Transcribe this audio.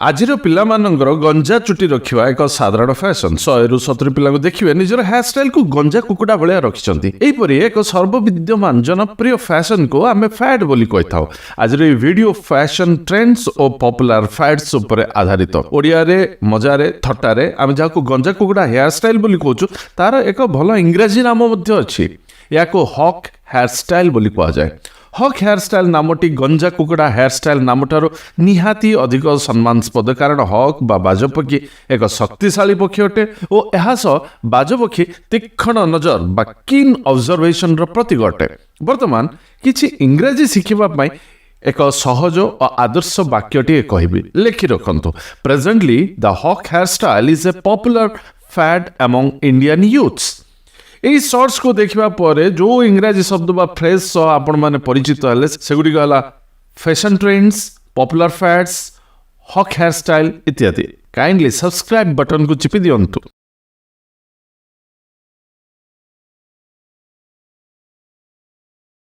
आजिर पिलामानंगर गंजा चुटी रखिबा एक साधारण फैशन 100 रु 70 पिलांको देखिबे निजर हेयर स्टाइल को गंजा कुकुडा भलिया रखिसंती एपरि एक सर्वविद्यमान जनप्रिय फैशन को आमे फैड बोली कहिथाउ। आजिर ए वीडियो फैशन ट्रेंड्स और पॉपुलर फैड्स ऊपर आधारित। ओडिया रे मजा रे थट्टा रे आमे जाको गंजा कुकुडा हेयर स्टाइल बोली कहूछु तार एक भलो इंग्रजी नाम मध्ये अछि। याको हॉक हेयर स्टाइल बोली कहा जाए। हॉक हेयर स्टाइल नामटी गंजा कुकुड़ा हेयर स्टाइल नामठार निहाती अधिक सम्मानस्पद कारण हॉक बा बाजपक्षी एक शक्तिशाली पक्षी अटे और यह बाजपक्षी तीक्ष्ण नजर बा कीन ऑब्जर्वेशन प्रतीक अटे। वर्तमान किछि इंग्रजी शिखिबा एक सहज और आदर्श वाक्यटी कहबी लेखि रखंतु। Presently the hawk hair style is a popular fad among Indian youths. यही शॉर्ट्स को देखा पर जो इंग्राजी शब्द बा फ्रेज सह आपण माने परिचित हेले सेगुडी गला fashion trends, popular fads, hawk hair style इत्यादि। काइंडली सब्सक्राइब बटन को चिपी दियंतु।